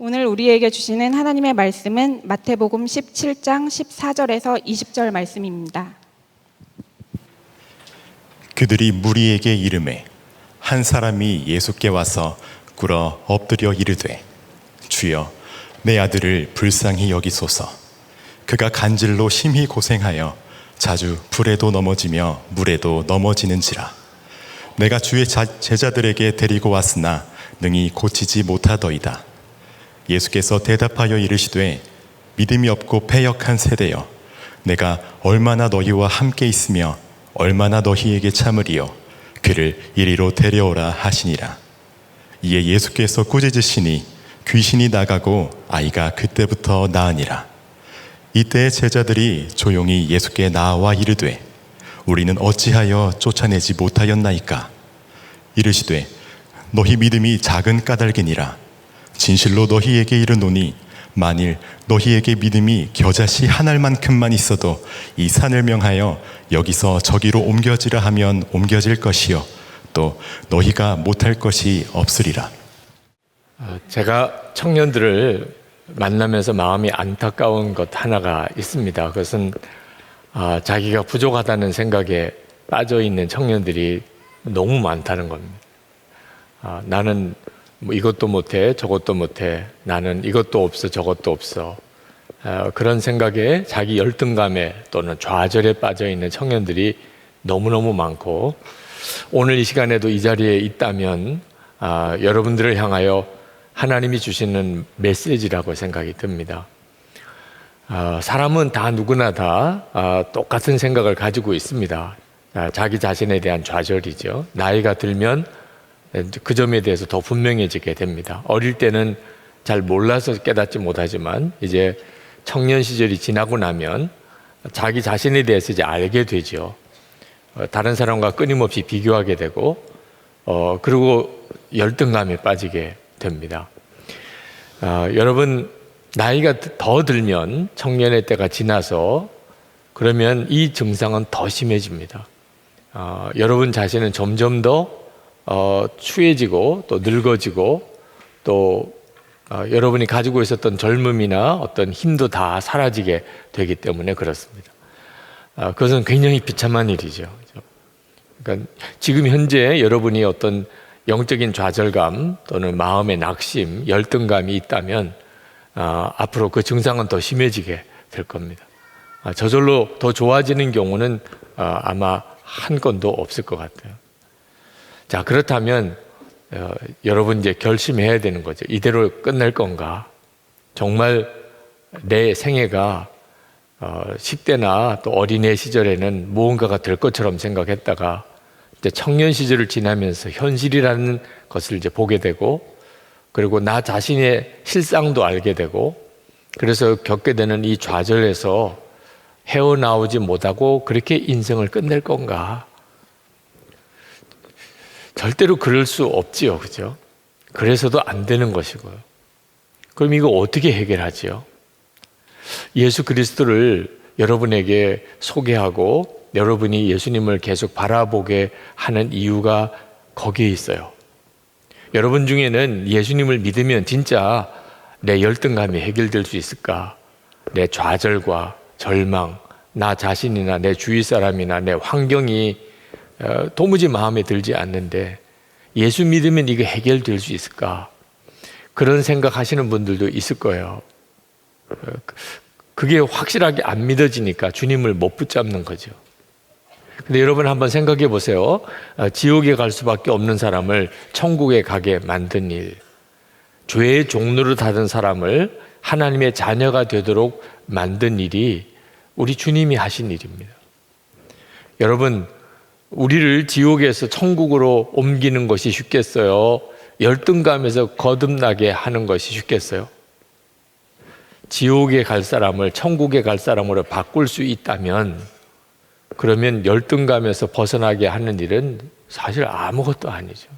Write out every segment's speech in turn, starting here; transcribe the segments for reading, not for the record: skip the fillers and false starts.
오늘 우리에게 주시는 하나님의 말씀은 마태복음 17장 14절에서 20절 말씀입니다. 그들이 무리에게 이르매 한 사람이 예수께 와서 꿇어 엎드려 이르되 주여 내 아들을 불쌍히 여기소서. 그가 간질로 심히 고생하여 자주 불에도 넘어지며 물에도 넘어지는지라. 내가 주의 제자들에게 데리고 왔으나 능히 고치지 못하더이다. 예수께서 대답하여 이르시되 믿음이 없고 패역한 세대여, 내가 얼마나 너희와 함께 있으며 얼마나 너희에게 참으리요. 그를 이리로 데려오라 하시니라. 이에 예수께서 꾸짖으시니 귀신이 나가고 아이가 그때부터 나으니라. 이때 제자들이 조용히 예수께 나와 이르되 우리는 어찌하여 쫓아내지 못하였나이까. 이르시되 너희 믿음이 작은 까닭이니라. 진실로 너희에게 이르노니 만일 너희에게 믿음이 겨자씨 한 알만큼만 있어도 이 산을 명하여 여기서 저기로 옮겨지라 하면 옮겨질 것이요 또 너희가 못할 것이 없으리라. 제가 청년들을 만나면서 마음이 안타까운 것 하나가 있습니다. 그것은 자기가 부족하다는 생각에 빠져 있는 청년들이 너무 많다는 겁니다. 나는 뭐 이것도 못해 저것도 못해, 나는 이것도 없어 저것도 없어, 그런 생각에 자기 열등감에 또는 좌절에 빠져 있는 청년들이 너무너무 많고, 오늘 이 시간에도 이 자리에 있다면 여러분들을 향하여 하나님이 주시는 메시지라고 생각이 듭니다. 사람은 다 누구나 다 똑같은 생각을 가지고 있습니다. 자기 자신에 대한 좌절이죠. 나이가 들면 그 점에 대해서 더 분명해지게 됩니다. 어릴 때는 잘 몰라서 깨닫지 못하지만 이제 청년 시절이 지나고 나면 자기 자신에 대해서 이제 알게 되죠. 다른 사람과 끊임없이 비교하게 되고 그리고 열등감에 빠지게 됩니다. 여러분, 나이가 더 들면, 청년의 때가 지나서 그러면 이 증상은 더 심해집니다. 여러분 자신은 점점 더 추해지고 또 늙어지고 또 여러분이 가지고 있었던 젊음이나 어떤 힘도 다 사라지게 되기 때문에 그렇습니다. 그것은 굉장히 비참한 일이죠. 그러니까 지금 현재 여러분이 어떤 영적인 좌절감 또는 마음의 낙심, 열등감이 있다면 앞으로 그 증상은 더 심해지게 될 겁니다. 저절로 더 좋아지는 경우는 아마 한 건도 없을 것 같아요. 자, 그렇다면 여러분 이제 결심해야 되는 거죠. 이대로 끝낼 건가? 정말 내 생애가 10대나 또 어린애 시절에는 무언가가 될 것처럼 생각했다가 이제 청년 시절을 지나면서 현실이라는 것을 이제 보게 되고, 그리고 나 자신의 실상도 알게 되고, 그래서 겪게 되는 이 좌절에서 헤어나오지 못하고 그렇게 인생을 끝낼 건가? 절대로 그럴 수 없지요, 그죠? 그래서도 안 되는 것이고요. 그럼 이거 어떻게 해결하지요? 예수 그리스도를 여러분에게 소개하고 여러분이 예수님을 계속 바라보게 하는 이유가 거기에 있어요. 여러분 중에는 예수님을 믿으면 진짜 내 열등감이 해결될 수 있을까? 내 좌절과 절망, 나 자신이나 내 주위 사람이나 내 환경이 도무지 마음에 들지 않는데 예수 믿으면 이거 해결될 수 있을까? 그런 생각하시는 분들도 있을 거예요. 그게 확실하게 안 믿어지니까 주님을 못 붙잡는 거죠. 근데 여러분 한번 생각해 보세요. 지옥에 갈 수밖에 없는 사람을 천국에 가게 만든 일, 죄의 종로를 타던 사람을 하나님의 자녀가 되도록 만든 일이 우리 주님이 하신 일입니다. 여러분, 우리를 지옥에서 천국으로 옮기는 것이 쉽겠어요? 열등감에서 거듭나게 하는 것이 쉽겠어요? 지옥에 갈 사람을 천국에 갈 사람으로 바꿀 수 있다면, 그러면 열등감에서 벗어나게 하는 일은 사실 아무것도 아니죠.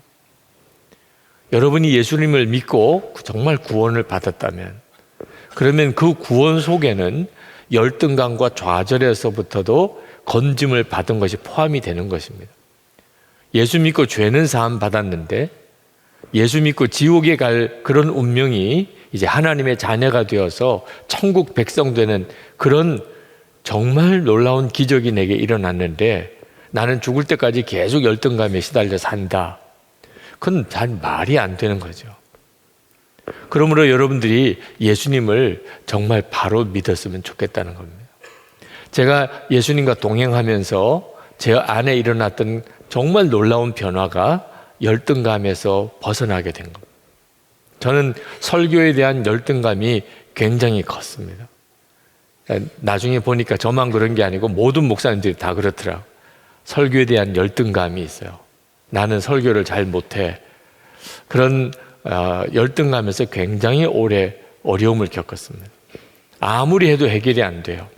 여러분이 예수님을 믿고 정말 구원을 받았다면, 그러면 그 구원 속에는 열등감과 좌절에서부터도 건짐을 받은 것이 포함이 되는 것입니다. 예수 믿고 죄는 사함 받았는데 예수 믿고 지옥에 갈 그런 운명이 이제 하나님의 자녀가 되어서 천국 백성 되는 그런 정말 놀라운 기적이 내게 일어났는데 나는 죽을 때까지 계속 열등감에 시달려 산다. 그건 잘 말이 안 되는 거죠. 그러므로 여러분들이 예수님을 정말 바로 믿었으면 좋겠다는 겁니다. 제가 예수님과 동행하면서 제 안에 일어났던 정말 놀라운 변화가 열등감에서 벗어나게 된 겁니다. 저는 설교에 대한 열등감이 굉장히 컸습니다. 나중에 보니까 저만 그런 게 아니고 모든 목사님들이 다 그렇더라고요. 설교에 대한 열등감이 있어요. 나는 설교를 잘 못해. 그런 열등감에서 굉장히 오래 어려움을 겪었습니다. 아무리 해도 해결이 안 돼요.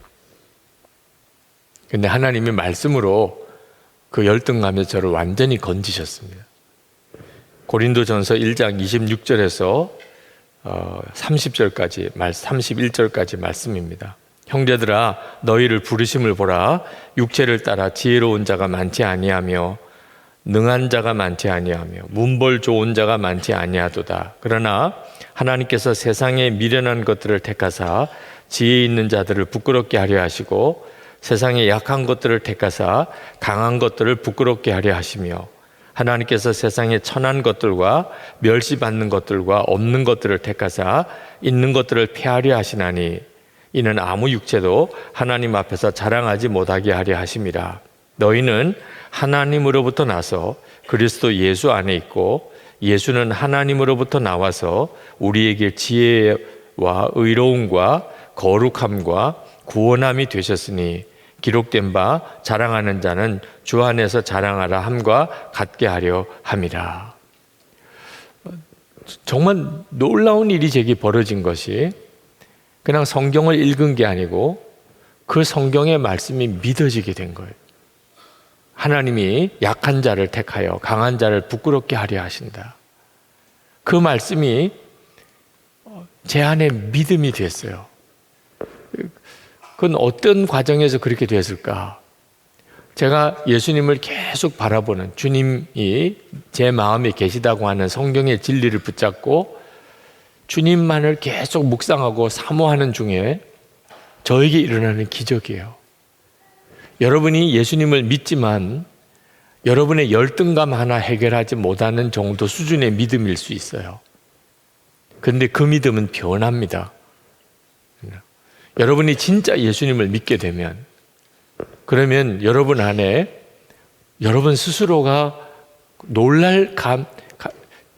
근데 하나님이 말씀으로 그 열등감에서 저를 완전히 건지셨습니다. 고린도전서 1장 26절에서 30절까지 31절까지 말씀입니다. 형제들아 너희를 부르심을 보라. 육체를 따라 지혜로운 자가 많지 아니하며 능한 자가 많지 아니하며 문벌 좋은 자가 많지 아니하도다. 그러나 하나님께서 세상에 미련한 것들을 택하사 지혜 있는 자들을 부끄럽게 하려 하시고 세상에 약한 것들을 택하사 강한 것들을 부끄럽게 하려 하시며 하나님께서 세상에 천한 것들과 멸시받는 것들과 없는 것들을 택하사 있는 것들을 폐하려 하시나니 이는 아무 육체도 하나님 앞에서 자랑하지 못하게 하려 하심이라. 너희는 하나님으로부터 나서 그리스도 예수 안에 있고 예수는 하나님으로부터 나와서 우리에게 지혜와 의로움과 거룩함과 구원함이 되셨으니 기록된 바 자랑하는 자는 주 안에서 자랑하라 함과 같게 하려 함이라. 정말 놀라운 일이 제게 벌어진 것이 그냥 성경을 읽은 게 아니고 그 성경의 말씀이 믿어지게 된 거예요. 하나님이 약한 자를 택하여 강한 자를 부끄럽게 하려 하신다. 그 말씀이 제 안에 믿음이 됐어요. 그건 어떤 과정에서 그렇게 됐을까? 제가 예수님을 계속 바라보는 주님이 제 마음에 계시다고 하는 성경의 진리를 붙잡고 주님만을 계속 묵상하고 사모하는 중에 저에게 일어나는 기적이에요. 여러분이 예수님을 믿지만 여러분의 열등감 하나 해결하지 못하는 정도 수준의 믿음일 수 있어요. 그런데 그 믿음은 변합니다. 여러분이 진짜 예수님을 믿게 되면 그러면 여러분 안에 여러분 스스로가 놀랄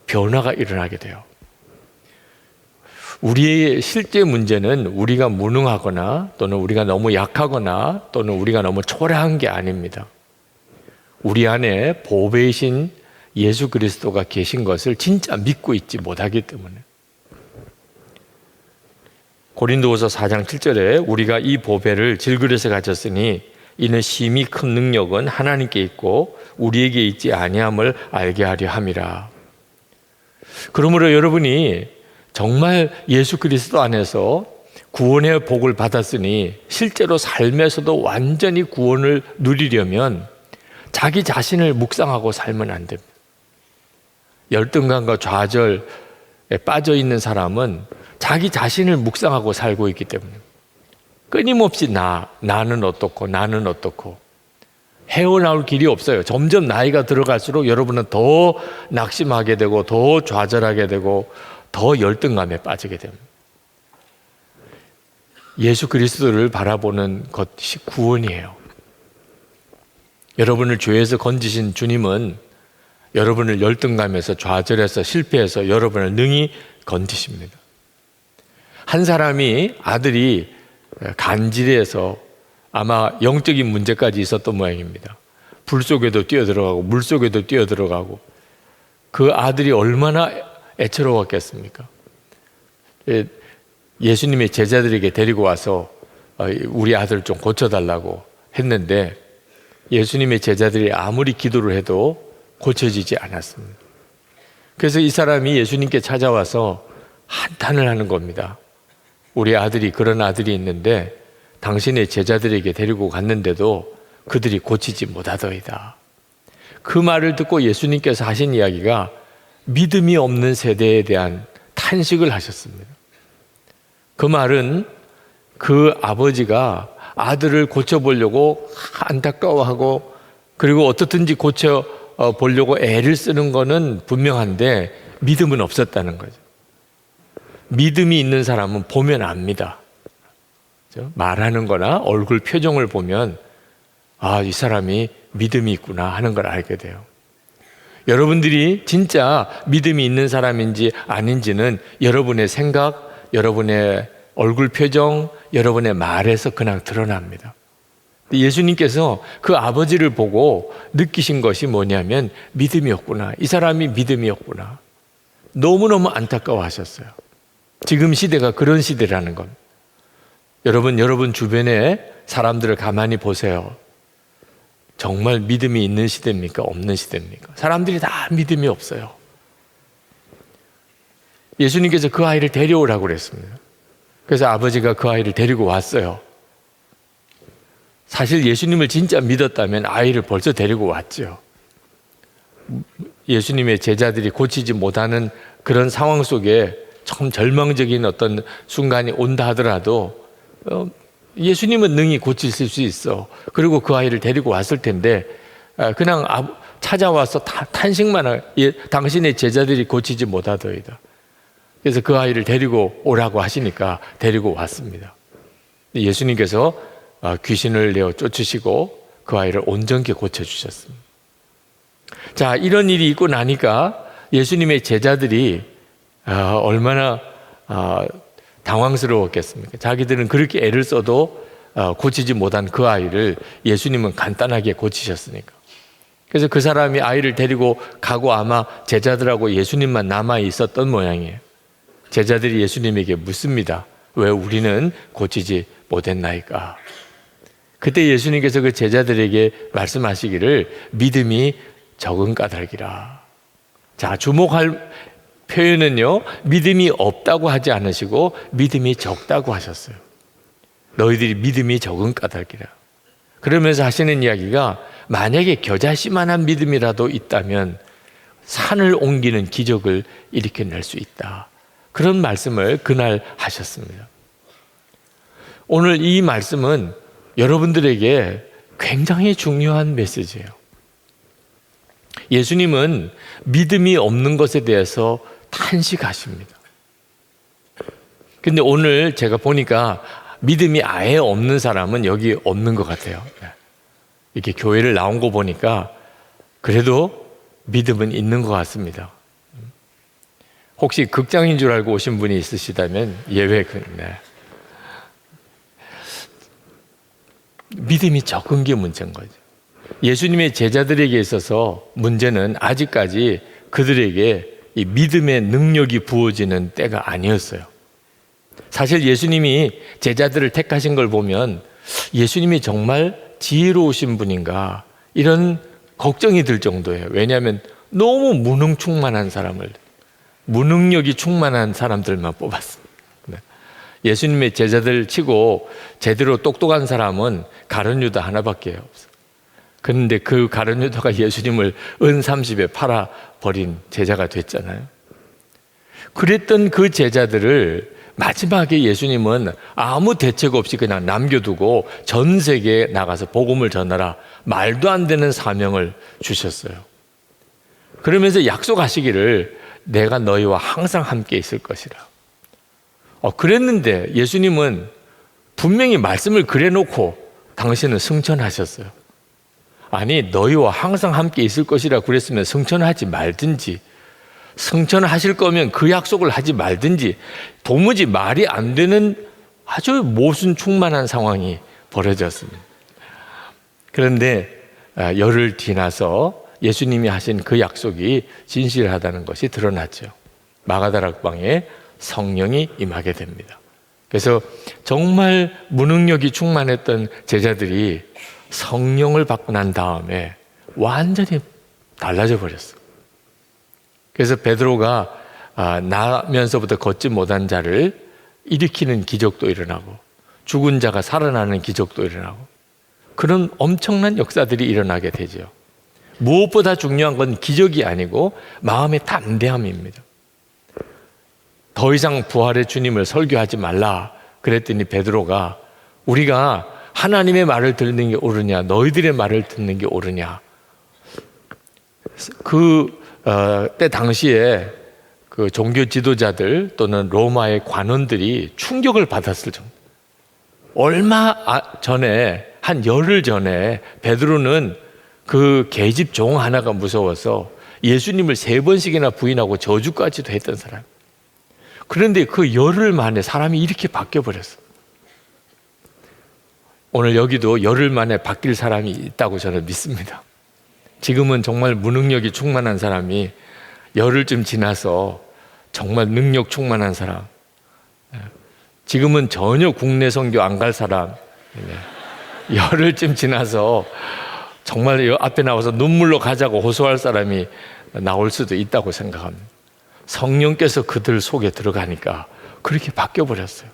변화가 일어나게 돼요. 우리의 실제 문제는 우리가 무능하거나 또는 우리가 너무 약하거나 또는 우리가 너무 초라한 게 아닙니다. 우리 안에 보배이신 예수 그리스도가 계신 것을 진짜 믿고 있지 못하기 때문에. 고린도후서 4장 7절에 우리가 이 보배를 질그릇에 가졌으니 이는 심히 큰 능력은 하나님께 있고 우리에게 있지 아니함을 알게 하려 함이라. 그러므로 여러분이 정말 예수 그리스도 안에서 구원의 복을 받았으니 실제로 삶에서도 완전히 구원을 누리려면 자기 자신을 묵상하고 살면 안 됩니다. 열등감과 좌절에 빠져 있는 사람은 자기 자신을 묵상하고 살고 있기 때문에 끊임없이 나는 어떻고 헤어나올 길이 없어요. 점점 나이가 들어갈수록 여러분은 더 낙심하게 되고 더 좌절하게 되고 더 열등감에 빠지게 됩니다. 예수 그리스도를 바라보는 것이 구원이에요. 여러분을 죄에서 건지신 주님은 여러분을 열등감에서 좌절해서 실패해서 여러분을 능히 건지십니다. 한 사람이 아들이 간질해서 아마 영적인 문제까지 있었던 모양입니다. 불 속에도 뛰어들어가고 물 속에도 뛰어들어가고 그 아들이 얼마나 애처로웠겠습니까? 예수님의 제자들에게 데리고 와서 우리 아들 좀 고쳐달라고 했는데 예수님의 제자들이 아무리 기도를 해도 고쳐지지 않았습니다. 그래서 이 사람이 예수님께 찾아와서 한탄을 하는 겁니다. 우리 아들이 그런 아들이 있는데 당신의 제자들에게 데리고 갔는데도 그들이 고치지 못하더이다. 그 말을 듣고 예수님께서 하신 이야기가 믿음이 없는 세대에 대한 탄식을 하셨습니다. 그 말은 그 아버지가 아들을 고쳐보려고 안타까워하고 그리고 어떻든지 고쳐보려고 애를 쓰는 거는 분명한데 믿음은 없었다는 거죠. 믿음이 있는 사람은 보면 압니다. 그렇죠? 말하는 거나 얼굴 표정을 보면 아, 이 사람이 믿음이 있구나 하는 걸 알게 돼요. 여러분들이 진짜 믿음이 있는 사람인지 아닌지는 여러분의 생각, 여러분의 얼굴 표정, 여러분의 말에서 그냥 드러납니다. 예수님께서 그 아버지를 보고 느끼신 것이 뭐냐면 믿음이었구나. 이 사람이 믿음이었구나. 너무너무 안타까워하셨어요. 지금 시대가 그런 시대라는 겁니다. 여러분 주변에 사람들을 가만히 보세요. 정말 믿음이 있는 시대입니까? 없는 시대입니까? 사람들이 다 믿음이 없어요. 예수님께서 그 아이를 데려오라고 그랬습니다. 그래서 아버지가 그 아이를 데리고 왔어요. 사실 예수님을 진짜 믿었다면 아이를 벌써 데리고 왔죠. 예수님의 제자들이 고치지 못하는 그런 상황 속에 참 절망적인 어떤 순간이 온다 하더라도 예수님은 능히 고치실 수 있어. 그리고 그 아이를 데리고 왔을 텐데 그냥 찾아와서 탄식만 하고 당신의 제자들이 고치지 못하더이다. 그래서 그 아이를 데리고 오라고 하시니까 데리고 왔습니다. 예수님께서 귀신을 내어 쫓으시고 그 아이를 온전히 고쳐주셨습니다. 자, 이런 일이 있고 나니까 예수님의 제자들이 얼마나 당황스러웠겠습니까? 자기들은 그렇게 애를 써도 고치지 못한 그 아이를 예수님은 간단하게 고치셨으니까. 그래서 그 사람이 아이를 데리고 가고 아마 제자들하고 예수님만 남아 있었던 모양이에요. 제자들이 예수님에게 묻습니다. 왜 우리는 고치지 못했나이까? 그때 예수님께서 그 제자들에게 말씀하시기를 믿음이 적은 까닭이라. 자, 주목할 표현은요, 믿음이 없다고 하지 않으시고 믿음이 적다고 하셨어요. 너희들이 믿음이 적은 까닭이라. 그러면서 하시는 이야기가 만약에 겨자씨만한 믿음이라도 있다면 산을 옮기는 기적을 일으켜낼 수 있다. 그런 말씀을 그날 하셨습니다. 오늘 이 말씀은 여러분들에게 굉장히 중요한 메시지예요. 예수님은 믿음이 없는 것에 대해서 탄식하십니다. 근데 오늘 제가 보니까 믿음이 아예 없는 사람은 여기 없는 것 같아요. 이렇게 교회를 나온 거 보니까 그래도 믿음은 있는 것 같습니다. 혹시 극장인 줄 알고 오신 분이 있으시다면 예외군요. 믿음이 적은 게 문제인 거죠. 예수님의 제자들에게 있어서 문제는 아직까지 그들에게 이 믿음의 능력이 부어지는 때가 아니었어요. 사실 예수님이 제자들을 택하신 걸 보면 예수님이 정말 지혜로우신 분인가 이런 걱정이 들 정도예요. 왜냐하면 너무 무능충만한 사람을, 무능력이 충만한 사람들만 뽑았습니다. 예수님의 제자들 치고 제대로 똑똑한 사람은 가룟 유다 하나밖에 없어요. 그런데 그 가룟 유다가 예수님을 은 30에 팔아버린 제자가 됐잖아요. 그랬던 그 제자들을 마지막에 예수님은 아무 대책 없이 그냥 남겨두고 전 세계에 나가서 복음을 전하라, 말도 안 되는 사명을 주셨어요. 그러면서 약속하시기를 내가 너희와 항상 함께 있을 것이라. 그랬는데 예수님은 분명히 말씀을 그래놓고 당신은 승천하셨어요. 아니, 너희와 항상 함께 있을 것이라 그랬으면 승천하지 말든지, 승천하실 거면 그 약속을 하지 말든지, 도무지 말이 안 되는 아주 모순 충만한 상황이 벌어졌습니다. 그런데 열흘 지나서 예수님이 하신 그 약속이 진실하다는 것이 드러났죠. 마가다락방에 성령이 임하게 됩니다. 그래서 정말 무능력이 충만했던 제자들이 성령을 받고 난 다음에 완전히 달라져 버렸어요. 그래서 베드로가 나면서부터 걷지 못한 자를 일으키는 기적도 일어나고 죽은 자가 살아나는 기적도 일어나고 그런 엄청난 역사들이 일어나게 되죠. 무엇보다 중요한 건 기적이 아니고 마음의 담대함입니다. 더 이상 부활의 주님을 설교하지 말라 그랬더니 베드로가 우리가 하나님의 말을 듣는 게 옳으냐 너희들의 말을 듣는 게 옳으냐. 때 당시에 그 종교 지도자들 또는 로마의 관원들이 충격을 받았을 정도. 얼마 전에 한 열흘 전에 베드로는 그 계집 종 하나가 무서워서 예수님을 3번씩이나 부인하고 저주까지도 했던 사람. 그런데 그 열흘 만에 사람이 이렇게 바뀌어 버렸어. 오늘 여기도 열흘 만에 바뀔 사람이 있다고 저는 믿습니다. 지금은 정말 무능력이 충만한 사람이 열흘쯤 지나서 정말 능력 충만한 사람, 지금은 전혀 국내 선교 안 갈 사람, 열흘쯤 지나서 정말 앞에 나와서 눈물로 가자고 호소할 사람이 나올 수도 있다고 생각합니다. 성령께서 그들 속에 들어가니까 그렇게 바뀌어 버렸어요.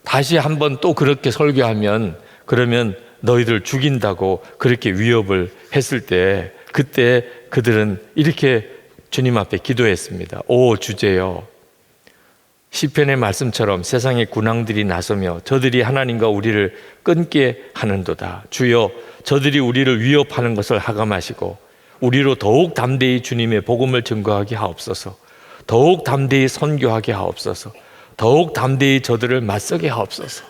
다시 한번 또 그렇게 설교하면 그러면 너희들 죽인다고 그렇게 위협을 했을 때 그때 그들은 이렇게 주님 앞에 기도했습니다. 오 주제여, 시편의 말씀처럼 세상의 군왕들이 나서며 저들이 하나님과 우리를 끊게 하는도다. 주여, 저들이 우리를 위협하는 것을 하감하시고 우리로 더욱 담대히 주님의 복음을 증거하게 하옵소서. 더욱 담대히 선교하게 하옵소서. 더욱 담대히 저들을 맞서게 하옵소서.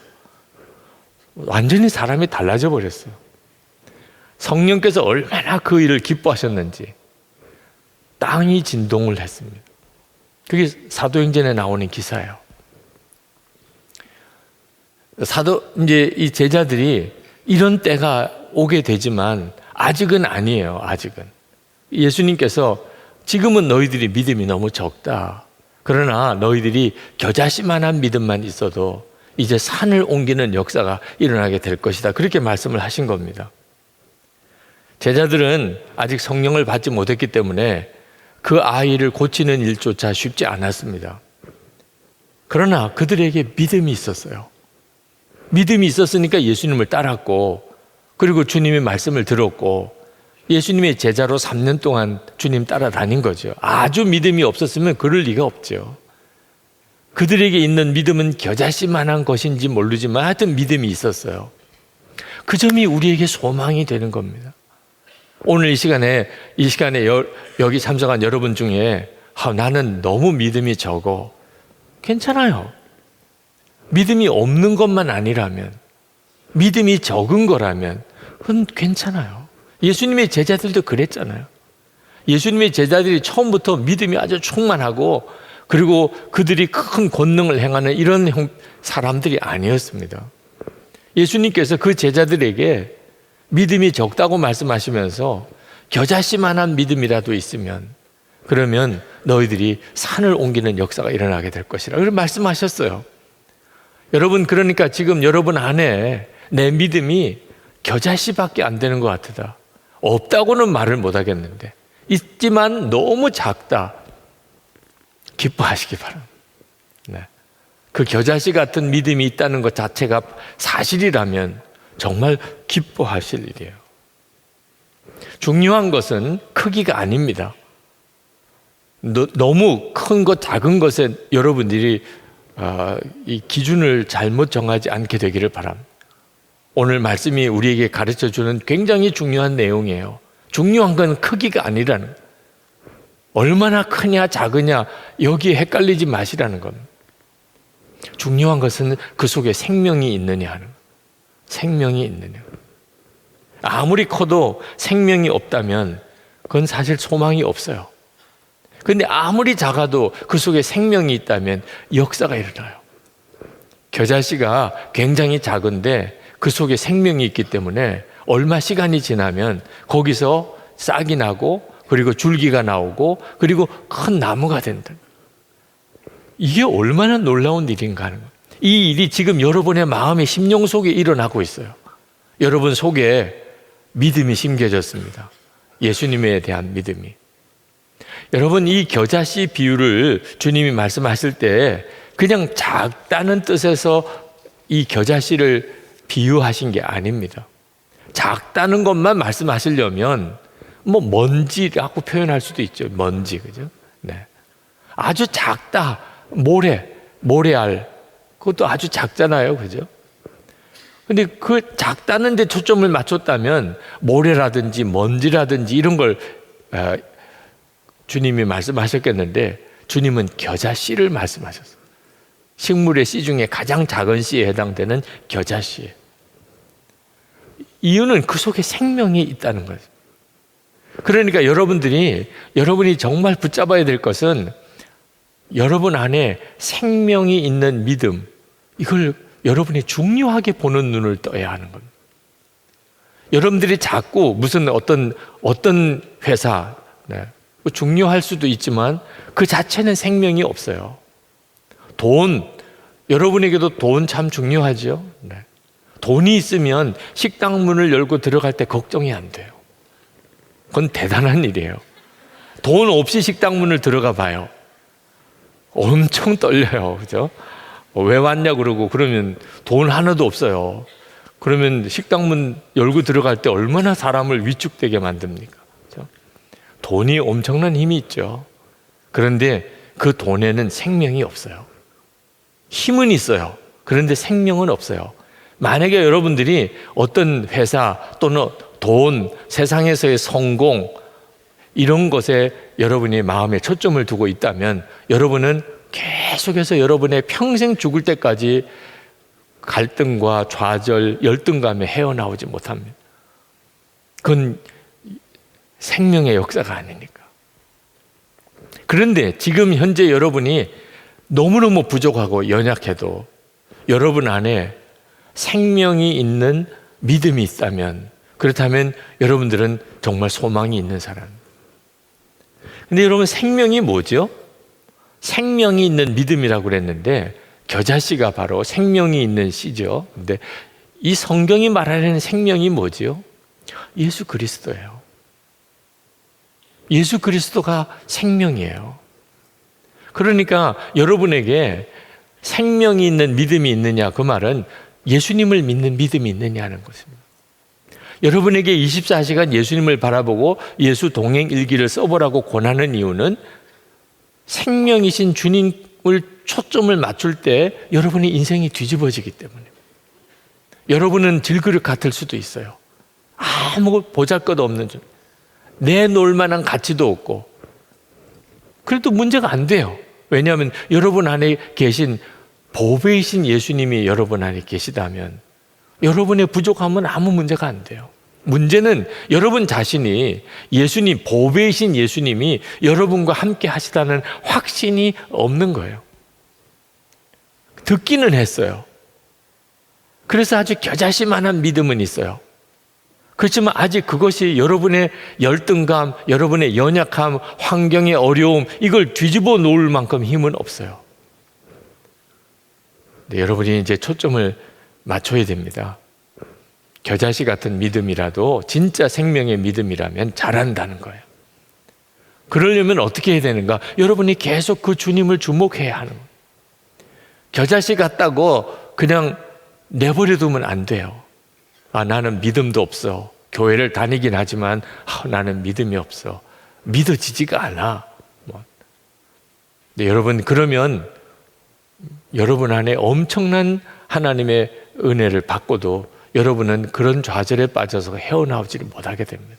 완전히 사람이 달라져 버렸어요. 성령께서 얼마나 그 일을 기뻐하셨는지 땅이 진동을 했습니다. 그게 사도행전에 나오는 기사예요. 이제 이 제자들이 이런 때가 오게 되지만 아직은 아니에요. 아직은. 예수님께서 지금은 너희들이 믿음이 너무 적다. 그러나 너희들이 겨자씨만한 믿음만 있어도 이제 산을 옮기는 역사가 일어나게 될 것이다. 그렇게 말씀을 하신 겁니다. 제자들은 아직 성령을 받지 못했기 때문에 그 아이를 고치는 일조차 쉽지 않았습니다. 그러나 그들에게 믿음이 있었어요. 믿음이 있었으니까 예수님을 따랐고 그리고 주님의 말씀을 들었고 예수님의 제자로 3년 동안 주님 따라다닌 거죠. 아주 믿음이 없었으면 그럴 리가 없죠. 그들에게 있는 믿음은 겨자씨만한 것인지 모르지만 하여튼 믿음이 있었어요. 그 점이 우리에게 소망이 되는 겁니다. 오늘 이 시간에 여기 참석한 여러분 중에 나는 너무 믿음이 적어. 괜찮아요. 믿음이 없는 것만 아니라면, 믿음이 적은 거라면 그건 괜찮아요. 예수님의 제자들도 그랬잖아요. 예수님의 제자들이 처음부터 믿음이 아주 충만하고 그리고 그들이 큰 권능을 행하는 이런 사람들이 아니었습니다. 예수님께서 그 제자들에게 믿음이 적다고 말씀하시면서 겨자씨만한 믿음이라도 있으면 그러면 너희들이 산을 옮기는 역사가 일어나게 될 것이라 그렇게 말씀하셨어요. 여러분, 그러니까 지금 여러분 안에 내 믿음이 겨자씨밖에 안 되는 것 같다. 없다고는 말을 못 하겠는데 있지만 너무 작다. 기뻐하시기 바랍니다. 네. 그 겨자씨 같은 믿음이 있다는 것 자체가 사실이라면 정말 기뻐하실 일이에요. 중요한 것은 크기가 아닙니다. 너무 큰 것, 작은 것에 여러분들이 이 기준을 잘못 정하지 않게 되기를 바랍니다. 오늘 말씀이 우리에게 가르쳐주는 굉장히 중요한 내용이에요. 중요한 건 크기가 아니라는 거예요. 얼마나 크냐 작으냐 여기에 헷갈리지 마시라는 겁니다. 중요한 것은 그 속에 생명이 있느냐 하는 거예요. 생명이 있느냐. 아무리 커도 생명이 없다면 그건 사실 소망이 없어요. 그런데 아무리 작아도 그 속에 생명이 있다면 역사가 일어나요. 겨자씨가 굉장히 작은데 그 속에 생명이 있기 때문에 얼마 시간이 지나면 거기서 싹이 나고 그리고 줄기가 나오고 그리고 큰 나무가 된다. 이게 얼마나 놀라운 일인가 하는 거예요. 이 일이 지금 여러분의 마음의 심령 속에 일어나고 있어요. 여러분 속에 믿음이 심겨졌습니다. 예수님에 대한 믿음이. 여러분, 이 겨자씨 비유를 주님이 말씀하실 때 그냥 작다는 뜻에서 이 겨자씨를 비유하신 게 아닙니다. 작다는 것만 말씀하시려면 먼지라고 표현할 수도 있죠. 먼지, 그죠? 네. 아주 작다. 모래알. 그것도 아주 작잖아요. 그죠? 근데 그 작다는 데 초점을 맞췄다면 모래라든지 먼지라든지 이런 걸 주님이 말씀하셨겠는데 주님은 겨자씨를 말씀하셨어요. 식물의 씨 중에 가장 작은 씨에 해당되는 겨자씨. 이유는 그 속에 생명이 있다는 거죠. 그러니까 여러분이 정말 붙잡아야 될 것은 여러분 안에 생명이 있는 믿음, 이걸 여러분이 중요하게 보는 눈을 떠야 하는 겁니다. 여러분들이 자꾸 무슨 어떤 회사, 중요할 수도 있지만 그 자체는 생명이 없어요. 여러분에게도 돈 참 중요하죠. 돈이 있으면 식당 문을 열고 들어갈 때 걱정이 안 돼요. 그건 대단한 일이에요. 돈 없이 식당 문을 들어가 봐요. 엄청 떨려요. 그죠? 왜 왔냐 그러고 그러면 돈 하나도 없어요. 그러면 식당 문 열고 들어갈 때 얼마나 사람을 위축되게 만듭니까? 그죠? 돈이 엄청난 힘이 있죠. 그런데 그 돈에는 생명이 없어요. 힘은 있어요. 그런데 생명은 없어요. 만약에 여러분들이 어떤 회사 또는 돈, 세상에서의 성공 이런 것에 여러분이 마음에 초점을 두고 있다면 여러분은 계속해서 여러분의 평생 죽을 때까지 갈등과 좌절, 열등감에 헤어나오지 못합니다. 그건 생명의 역사가 아니니까. 그런데 지금 현재 여러분이 너무너무 부족하고 연약해도 여러분 안에 생명이 있는 믿음이 있다면, 그렇다면 여러분들은 정말 소망이 있는 사람. 근데 여러분, 생명이 뭐죠? 생명이 있는 믿음이라고 그랬는데 겨자씨가 바로 생명이 있는 씨죠. 근데 이 성경이 말하는 생명이 뭐죠? 예수 그리스도예요. 예수 그리스도가 생명이에요. 그러니까 여러분에게 생명이 있는 믿음이 있느냐, 그 말은 예수님을 믿는 믿음이 있느냐는 것입니다. 여러분에게 24시간 예수님을 바라보고 예수 동행 일기를 써보라고 권하는 이유는 생명이신 주님을 초점을 맞출 때 여러분의 인생이 뒤집어지기 때문입니다. 여러분은 질그릇 같을 수도 있어요. 아무 보잘것없는 줄, 내놓을 만한 가치도 없고, 그래도 문제가 안 돼요. 왜냐하면 여러분 안에 계신 보배이신 예수님이 여러분 안에 계시다면 여러분의 부족함은 아무 문제가 안 돼요. 문제는 여러분 자신이 예수님, 보배이신 예수님이 여러분과 함께 하시다는 확신이 없는 거예요. 듣기는 했어요. 그래서 아주 겨자씨만한 믿음은 있어요. 그렇지만 아직 그것이 여러분의 열등감, 여러분의 연약함, 환경의 어려움, 이걸 뒤집어 놓을 만큼 힘은 없어요. 네, 여러분이 이제 초점을 맞춰야 됩니다. 겨자씨 같은 믿음이라도 진짜 생명의 믿음이라면 잘한다는 거예요. 그러려면 어떻게 해야 되는가? 여러분이 계속 그 주님을 주목해야 하는 거예요. 겨자씨 같다고 그냥 내버려 두면 안 돼요. 나는 믿음도 없어. 교회를 다니긴 하지만 나는 믿음이 없어. 믿어지지가 않아. 네, 여러분, 그러면 여러분 안에 엄청난 하나님의 은혜를 받고도 여러분은 그런 좌절에 빠져서 헤어나오지를 못하게 됩니다.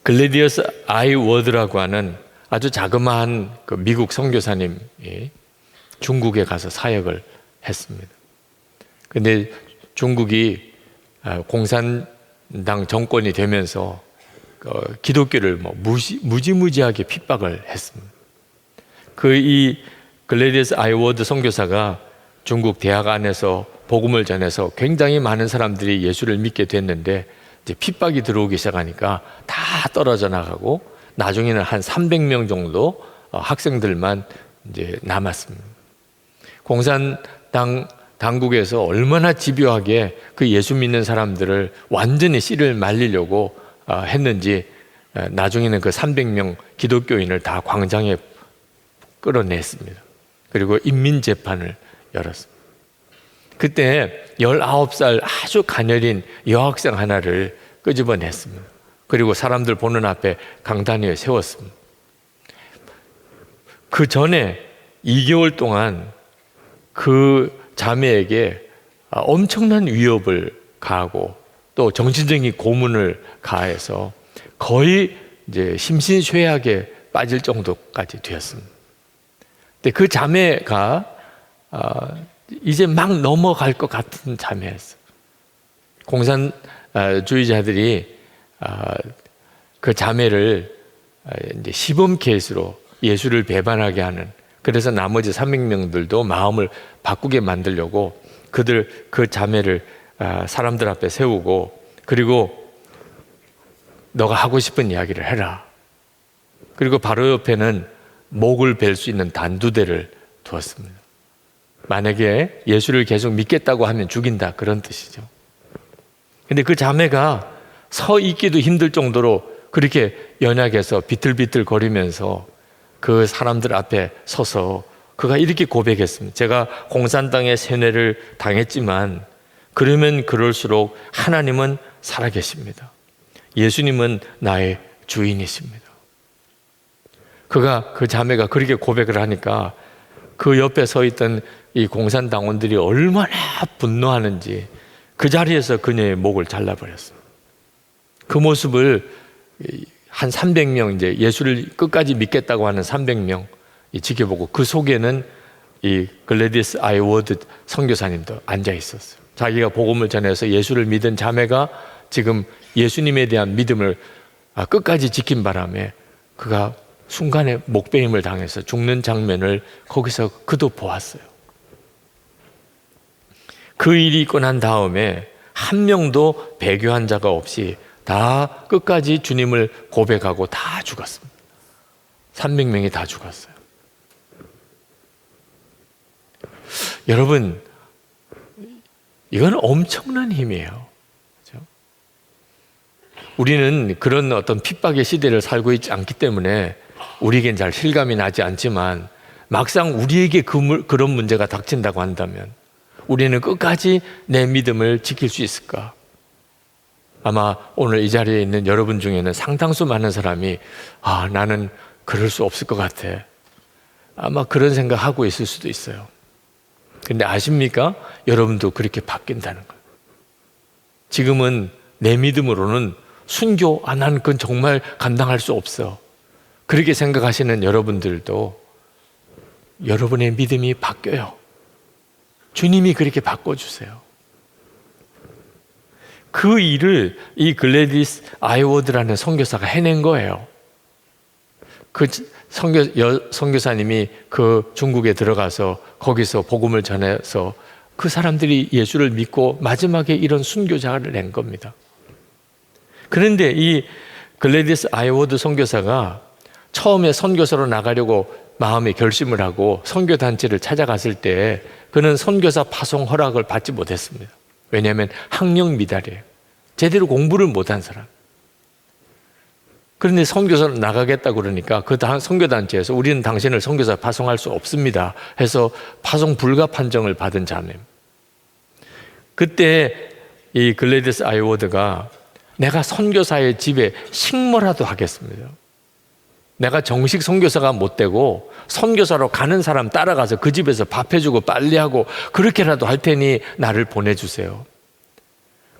글래디어스 아이 워드라고 하는 아주 자그마한 그 미국 선교사님이 중국에 가서 사역을 했습니다. 근데 중국이 공산당 정권이 되면서 기독교를 무지무지하게 핍박을 했습니다. 이 글래디어스 아이 워드 선교사가 중국 대학 안에서 복음을 전해서 굉장히 많은 사람들이 예수를 믿게 됐는데 이제 핍박이 들어오기 시작하니까 다 떨어져 나가고 나중에는 한 300명 정도 학생들만 이제 남았습니다. 공산당 당국에서 얼마나 집요하게 그 예수 믿는 사람들을 완전히 씨를 말리려고 했는지 나중에는 그 300명 기독교인을 다 광장에 끌어냈습니다. 그리고 인민재판을 열었습니다. 그때 19살 아주 가녀린 여학생 하나를 끄집어냈습니다. 그리고 사람들 보는 앞에 강단 위에 세웠습니다. 그 전에 2개월 동안 그 자매에게 엄청난 위협을 가하고 또 정신적인 고문을 가해서 거의 이제 심신쇠약에 빠질 정도까지 되었습니다. 근데 그 자매가 이제 막 넘어갈 것 같은 자매였어요. 공산주의자들이 그 자매를 이제 시범 케이스로 예수를 배반하게 하는, 그래서 나머지 300명들도 마음을 바꾸게 만들려고 그 자매를 사람들 앞에 세우고, 그리고 너가 하고 싶은 이야기를 해라. 그리고 바로 옆에는 목을 벨 수 있는 단두대를 두었습니다. 만약에 예수를 계속 믿겠다고 하면 죽인다, 그런 뜻이죠. 근데 그 자매가 서 있기도 힘들 정도로 그렇게 연약해서 비틀비틀 거리면서 그 사람들 앞에 서서 그가 이렇게 고백했습니다. 제가 공산당의 세뇌를 당했지만 그러면 그럴수록 하나님은 살아계십니다. 예수님은 나의 주인이십니다. 그 자매가 그렇게 고백을 하니까 그 옆에 서 있던 이 공산당원들이 얼마나 분노하는지 그 자리에서 그녀의 목을 잘라버렸습니다. 그 모습을 한 300명, 이제 예수를 끝까지 믿겠다고 하는 300명 지켜보고, 그 속에는 이 글래디스 아이워드 선교사님도 앉아 있었어요. 자기가 복음을 전해서 예수를 믿은 자매가 지금 예수님에 대한 믿음을 끝까지 지킨 바람에 그가 순간에 목베임을 당해서 죽는 장면을 거기서 그도 보았어요. 그 일이 있고 난 다음에 한 명도 배교한 자가 없이 다 끝까지 주님을 고백하고 다 죽었습니다. 300명이 다 죽었어요. 여러분, 이건 엄청난 힘이에요. 그렇죠? 우리는 그런 어떤 핍박의 시대를 살고 있지 않기 때문에 우리에겐 잘 실감이 나지 않지만, 막상 우리에게 그런 문제가 닥친다고 한다면 우리는 끝까지 내 믿음을 지킬 수 있을까? 아마 오늘 이 자리에 있는 여러분 중에는 상당수 많은 사람이 나는 그럴 수 없을 것 같아, 아마 그런 생각하고 있을 수도 있어요. 근데 아십니까? 여러분도 그렇게 바뀐다는 거예요. 지금은 내 믿음으로는 순교, 나는 그건 정말 감당할 수 없어, 그렇게 생각하시는 여러분들도 여러분의 믿음이 바뀌어요. 주님이 그렇게 바꿔주세요. 그 일을 이 글래디스 아이워드라는 선교사가 해낸 거예요. 그 선교사님이 그 중국에 들어가서 거기서 복음을 전해서 그 사람들이 예수를 믿고 마지막에 이런 순교자를 낸 겁니다. 그런데 이 글래디스 아이워드 선교사가 처음에 선교사로 나가려고 마음에 결심을 하고 선교단체를 찾아갔을 때 그는 선교사 파송 허락을 받지 못했습니다. 왜냐하면 학력 미달이에요. 제대로 공부를 못한 사람. 그런데 선교사로 나가겠다 그러니까 그 선교단체에서 우리는 당신을 선교사 파송할 수 없습니다 해서 파송 불가 판정을 받은 자매입니다. 그때 이 글래디스 아이워드가 내가 선교사의 집에 식모라도 하겠습니다. 내가 정식 선교사가 못 되고 선교사로 가는 사람 따라가서 그 집에서 밥 해주고 빨래하고 그렇게라도 할 테니 나를 보내주세요.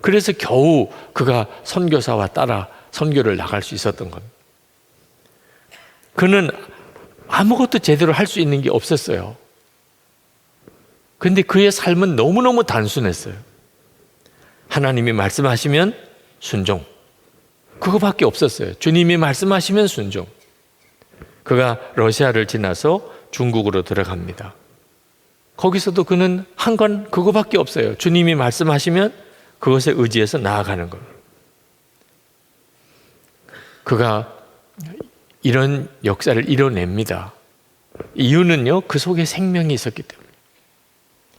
그래서 겨우 그가 선교사와 따라 선교를 나갈 수 있었던 겁니다. 그는 아무것도 제대로 할 수 있는 게 없었어요. 그런데 그의 삶은 너무너무 단순했어요. 하나님이 말씀하시면 순종, 그거밖에 없었어요. 주님이 말씀하시면 순종. 그가 러시아를 지나서 중국으로 들어갑니다. 거기서도 그는 한 건 그거밖에 없어요. 주님이 말씀하시면 그것에 의지해서 나아가는 겁니다. 그가 이런 역사를 이뤄냅니다. 이유는요, 그 속에 생명이 있었기 때문에.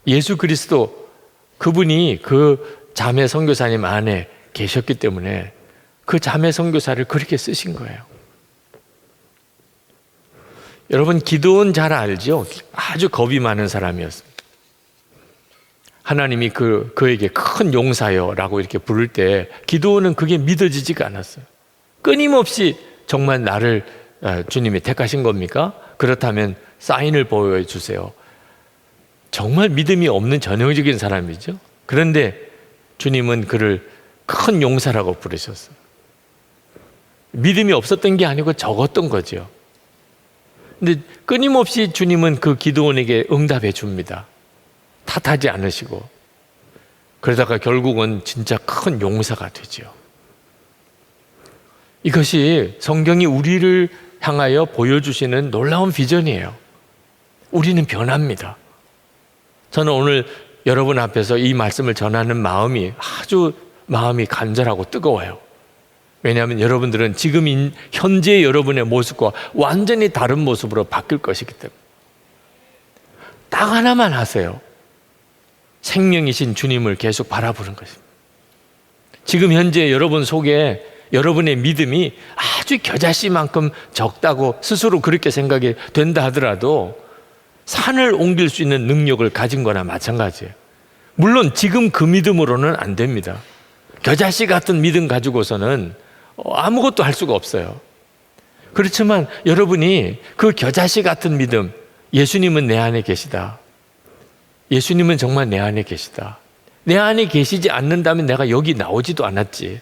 예수 그리스도, 그분이 그 자매 선교사님 안에 계셨기 때문에 그 자매 선교사를 그렇게 쓰신 거예요. 여러분, 기드온 잘 알죠? 아주 겁이 많은 사람이었습니다. 하나님이 그에게 큰 용사여라고 이렇게 부를 때 기드온은 그게 믿어지지가 않았어요. 끊임없이 정말 나를 주님이 택하신 겁니까? 그렇다면 사인을 보여주세요. 정말 믿음이 없는 전형적인 사람이죠. 그런데 주님은 그를 큰 용사라고 부르셨어요. 믿음이 없었던 게 아니고 적었던 거죠. 근데 끊임없이 주님은 그 기드온에게 응답해 줍니다. 탓하지 않으시고. 그러다가 결국은 진짜 큰 용사가 되죠. 이것이 성경이 우리를 향하여 보여주시는 놀라운 비전이에요. 우리는 변합니다. 저는 오늘 여러분 앞에서 이 말씀을 전하는 마음이 아주 마음이 간절하고 뜨거워요. 왜냐하면 여러분들은 지금 현재 여러분의 모습과 완전히 다른 모습으로 바뀔 것이기 때문에. 딱 하나만 하세요. 생명이신 주님을 계속 바라보는 것입니다. 지금 현재 여러분 속에 여러분의 믿음이 아주 겨자씨만큼 적다고 스스로 그렇게 생각이 된다 하더라도 산을 옮길 수 있는 능력을 가진 거나 마찬가지예요. 물론 지금 그 믿음으로는 안 됩니다. 겨자씨 같은 믿음 가지고서는 아무것도 할 수가 없어요. 그렇지만 여러분이 그 겨자씨 같은 믿음, 예수님은 내 안에 계시다. 예수님은 정말 내 안에 계시다. 내 안에 계시지 않는다면 내가 여기 나오지도 않았지.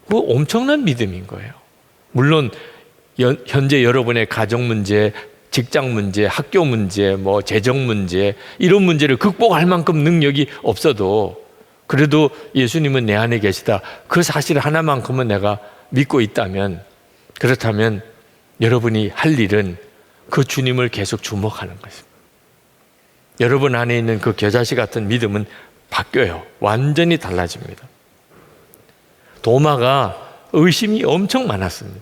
그 엄청난 믿음인 거예요. 물론 현재 여러분의 가정 문제, 직장 문제, 학교 문제, 재정 문제 이런 문제를 극복할 만큼 능력이 없어도 그래도 예수님은 내 안에 계시다. 그 사실 하나만큼은 내가 믿고 있다면 그렇다면 여러분이 할 일은 그 주님을 계속 주목하는 것입니다. 여러분 안에 있는 그 겨자씨 같은 믿음은 바뀌어요. 완전히 달라집니다. 도마가 의심이 엄청 많았습니다.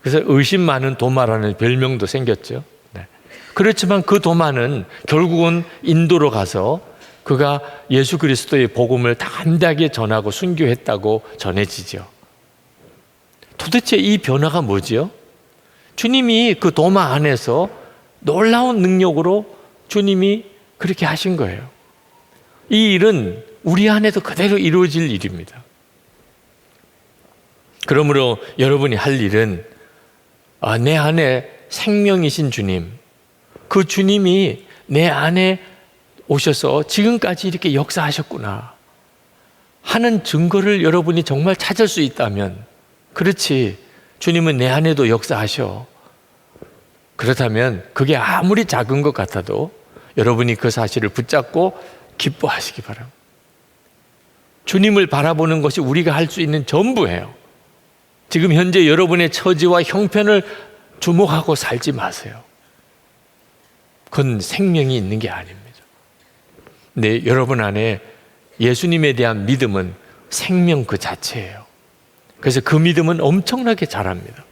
그래서 의심 많은 도마라는 별명도 생겼죠. 네. 그렇지만 그 도마는 결국은 인도로 가서 그가 예수 그리스도의 복음을 담대하게 전하고 순교했다고 전해지죠. 도대체 이 변화가 뭐지요? 주님이 그 도마 안에서 놀라운 능력으로 주님이 그렇게 하신 거예요. 이 일은 우리 안에도 그대로 이루어질 일입니다. 그러므로 여러분이 할 일은 내 안에 생명이신 주님, 그 주님이 내 안에 오셔서 지금까지 이렇게 역사하셨구나 하는 증거를 여러분이 정말 찾을 수 있다면, 그렇지, 주님은 내 안에도 역사하셔. 그렇다면 그게 아무리 작은 것 같아도 여러분이 그 사실을 붙잡고 기뻐하시기 바랍니다. 주님을 바라보는 것이 우리가 할 수 있는 전부예요. 지금 현재 여러분의 처지와 형편을 주목하고 살지 마세요. 그건 생명이 있는 게 아닙니다. 근데 여러분 안에 예수님에 대한 믿음은 생명 그 자체예요. 그래서 그 믿음은 엄청나게 자랍니다.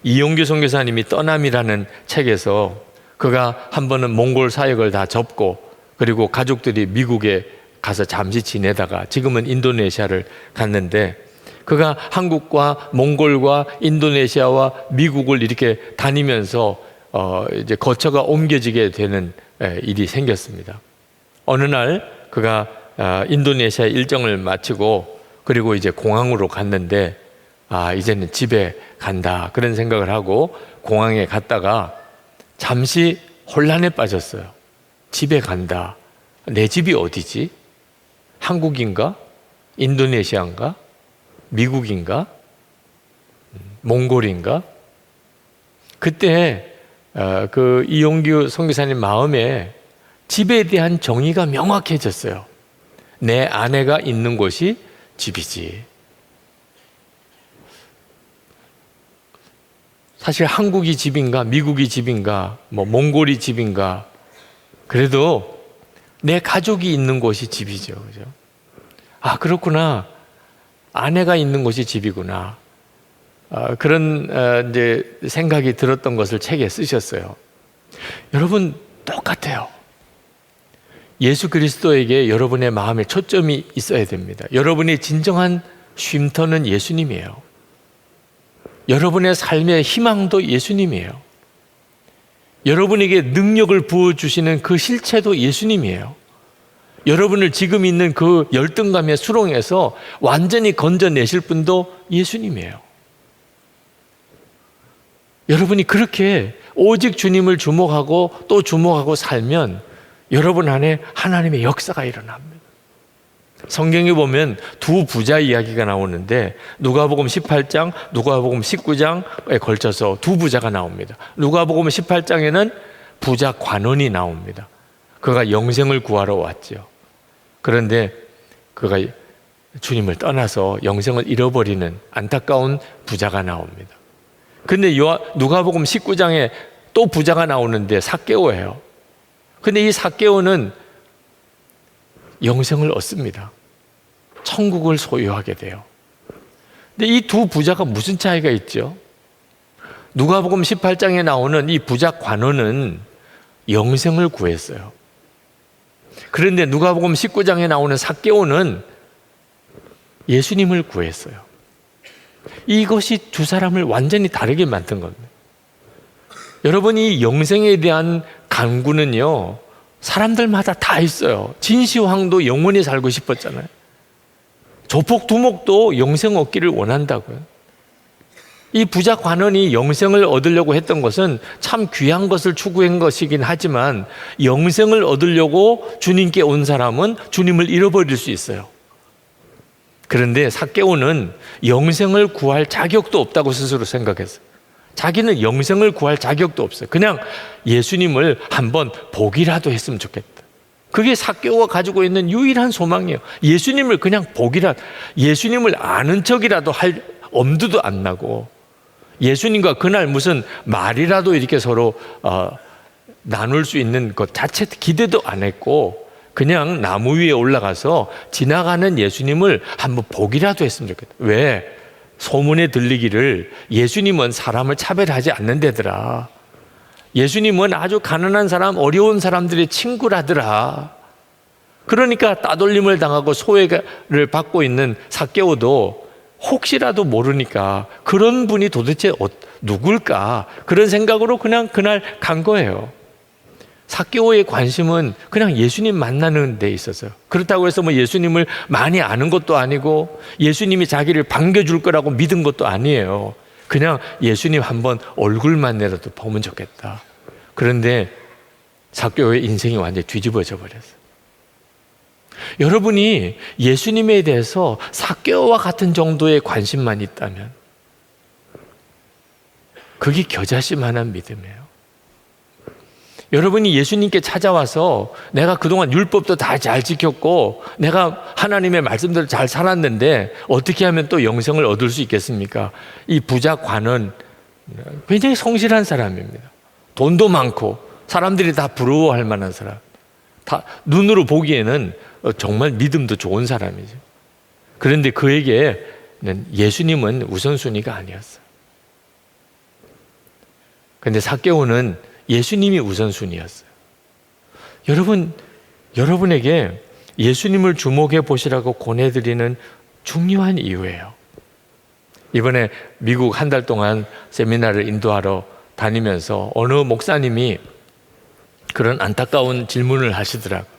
이용규 선교사님이 떠남이라는 책에서 그가 한 번은 몽골 사역을 다 접고 그리고 가족들이 미국에 가서 잠시 지내다가 지금은 인도네시아를 갔는데, 그가 한국과 몽골과 인도네시아와 미국을 이렇게 다니면서 이제 거처가 옮겨지게 되는 일이 생겼습니다. 어느 날 그가 인도네시아 일정을 마치고 그리고 이제 공항으로 갔는데 이제는 집에 간다 그런 생각을 하고 공항에 갔다가 잠시 혼란에 빠졌어요. 집에 간다. 내 집이 어디지? 한국인가? 인도네시아인가? 미국인가? 몽골인가? 그때 그 이용규 선교사님 마음에 집에 대한 정의가 명확해졌어요. 내 아내가 있는 곳이 집이지. 사실 한국이 집인가, 미국이 집인가, 몽골이 집인가, 그래도 내 가족이 있는 곳이 집이죠. 그죠? 그렇구나. 아내가 있는 곳이 집이구나. 그런 이제 생각이 들었던 것을 책에 쓰셨어요. 여러분 똑같아요. 예수 그리스도에게 여러분의 마음에 초점이 있어야 됩니다. 여러분의 진정한 쉼터는 예수님이에요. 여러분의 삶의 희망도 예수님이에요. 여러분에게 능력을 부어주시는 그 실체도 예수님이에요. 여러분을 지금 있는 그 열등감의 수렁에서 완전히 건져내실 분도 예수님이에요. 여러분이 그렇게 오직 주님을 주목하고 또 주목하고 살면 여러분 안에 하나님의 역사가 일어납니다. 성경에 보면 두 부자 이야기가 나오는데 누가복음 18장, 누가복음 19장에 걸쳐서 두 부자가 나옵니다. 누가복음 18장에는 부자 관원이 나옵니다. 그가 영생을 구하러 왔죠. 그런데 그가 주님을 떠나서 영생을 잃어버리는 안타까운 부자가 나옵니다. 근데 누가복음 19장에 또 부자가 나오는데 삭개오예요. 근데 이 삭개오는 영생을 얻습니다. 천국을 소유하게 돼요. 근데 이 두 부자가 무슨 차이가 있죠? 누가복음 18장에 나오는 이 부자 관원은 영생을 구했어요. 그런데 누가복음 19장에 나오는 삭개오는 예수님을 구했어요. 이것이 두 사람을 완전히 다르게 만든 겁니다. 여러분이 영생에 대한 간구는요, 사람들마다 다 있어요. 진시황도 영원히 살고 싶었잖아요. 조폭 두목도 영생 얻기를 원한다고요. 이 부자 관원이 영생을 얻으려고 했던 것은 참 귀한 것을 추구한 것이긴 하지만 영생을 얻으려고 주님께 온 사람은 주님을 잃어버릴 수 있어요. 그런데 삭개오는 영생을 구할 자격도 없다고 스스로 생각했어요. 자기는 영생을 구할 자격도 없어요. 그냥 예수님을 한번 보기라도 했으면 좋겠다. 그게 삭개오가 가지고 있는 유일한 소망이에요. 예수님을 그냥 예수님을 아는 척이라도 할 엄두도 안 나고, 예수님과 그날 무슨 말이라도 이렇게 서로 나눌 수 있는 것 자체 기대도 안 했고, 그냥 나무 위에 올라가서 지나가는 예수님을 한번 보기라도 했으면 좋겠다. 왜? 소문에 들리기를 예수님은 사람을 차별하지 않는 데더라. 예수님은 아주 가난한 사람, 어려운 사람들의 친구라더라. 그러니까 따돌림을 당하고 소외를 받고 있는 삭개오도 혹시라도 모르니까 그런 분이 도대체 누굴까? 그런 생각으로 그냥 그날 간 거예요. 삭개오의 관심은 그냥 예수님 만나는 데 있었어요. 그렇다고 해서 뭐 예수님을 많이 아는 것도 아니고 예수님이 자기를 반겨줄 거라고 믿은 것도 아니에요. 그냥 예수님 한번 얼굴만이라도 보면 좋겠다. 그런데 삭개오의 인생이 완전히 뒤집어져 버렸어요. 여러분이 예수님에 대해서 삭개오와 같은 정도의 관심만 있다면 그게 겨자씨만한 믿음이에요. 여러분이 예수님께 찾아와서 내가 그동안 율법도 다 잘 지켰고 내가 하나님의 말씀대로 잘 살았는데 어떻게 하면 또 영생을 얻을 수 있겠습니까? 이 부자 관은 굉장히 성실한 사람입니다. 돈도 많고 사람들이 다 부러워할 만한 사람, 다 눈으로 보기에는 정말 믿음도 좋은 사람이죠. 그런데 그에게는 예수님은 우선순위가 아니었어요. 그런데 삭개오는 예수님이 우선순위였어요. 여러분에게 예수님을 주목해 보시라고 권해드리는 중요한 이유예요. 이번에 미국 한 달 동안 세미나를 인도하러 다니면서 어느 목사님이 그런 안타까운 질문을 하시더라고요.